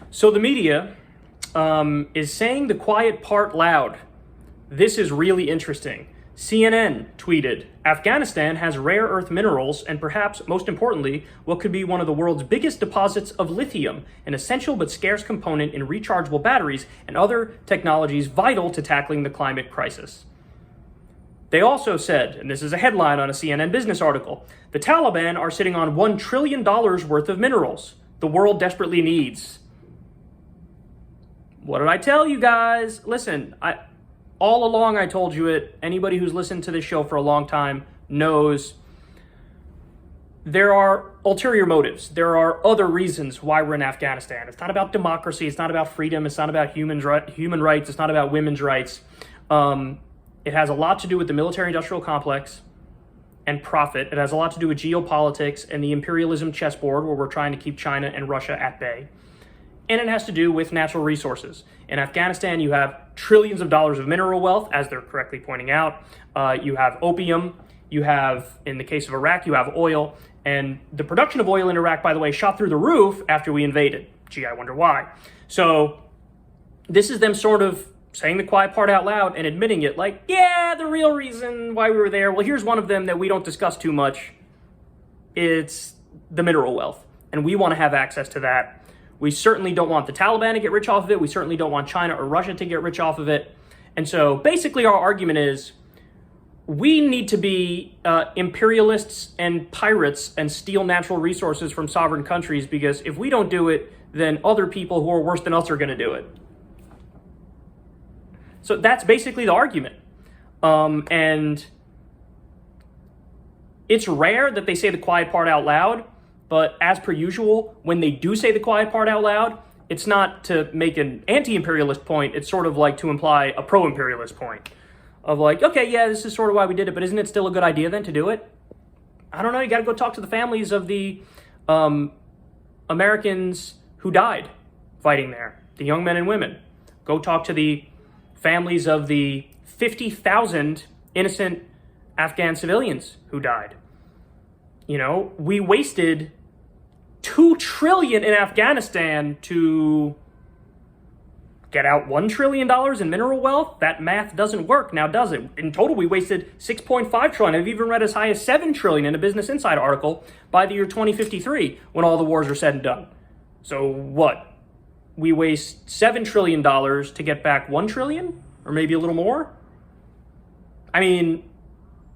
So the media is saying the quiet part loud. This is really interesting. CNN tweeted, Afghanistan has rare earth minerals and perhaps most importantly, what could be one of the world's biggest deposits of lithium, an essential but scarce component in rechargeable batteries and other technologies vital to tackling the climate crisis. They also said, and this is a headline on a CNN business article, the Taliban are sitting on $1 trillion worth of minerals the world desperately needs. What did I tell you guys? Listen, all along I told you it. Anybody who's listened to this show for a long time knows there are ulterior motives. There are other reasons why we're in Afghanistan. It's not about democracy. It's not about freedom. It's not about human rights. It's not about women's rights. It has a lot to do with the military-industrial complex and profit. It has a lot to do with geopolitics and the imperialism chessboard where we're trying to keep China and Russia at bay. And it has to do with natural resources. In Afghanistan, you have trillions of dollars of mineral wealth, as they're correctly pointing out. You have opium. You have, in the case of Iraq, you have oil. And the production of oil in Iraq, by the way, shot through the roof after we invaded. Gee, I wonder why. So this is them sort of saying the quiet part out loud and admitting it, like, yeah, the real reason why we were there, well, here's one of them that we don't discuss too much. It's the mineral wealth. And we want to have access to that. We certainly don't want the Taliban to get rich off of it. We certainly don't want China or Russia to get rich off of it. And so basically our argument is we need to be imperialists and pirates and steal natural resources from sovereign countries, because if we don't do it, then other people who are worse than us are going to do it. So that's basically the argument. And it's rare that they say the quiet part out loud. But as per usual, when they do say the quiet part out loud, it's not to make an anti-imperialist point. It's sort of like to imply a pro-imperialist point of like, okay, yeah, this is sort of why we did it, but isn't it still a good idea then to do it? I don't know. You got to go talk to the families of the Americans who died fighting there, the young men and women. Go talk to the families of the 50,000 innocent Afghan civilians who died. You know, we wasted $2 trillion in Afghanistan to get out $1 trillion in mineral wealth. That math doesn't work now, does it? In total, we wasted $6.5 trillion. I've even read as high as $7 trillion in a Business Insider article by the year 2053 when all the wars are said and done. So what? We waste $7 trillion to get back $1 trillion? Or maybe a little more? I mean,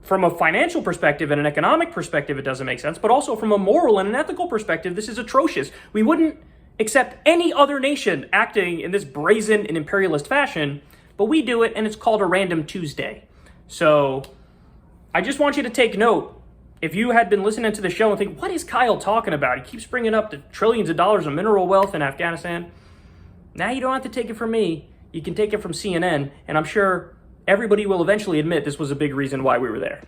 from a financial perspective and an economic perspective, it doesn't make sense, but also from a moral and an ethical perspective, this is atrocious. We wouldn't accept any other nation acting in this brazen and imperialist fashion, but we do it, and it's called a random Tuesday. So I just want you to take note. If you had been listening to the show and think, what is Kyle talking about? He keeps bringing up the trillions of dollars of mineral wealth in Afghanistan. Now you don't have to take it from me. You can take it from CNN, and I'm sure everybody will eventually admit this was a big reason why we were there.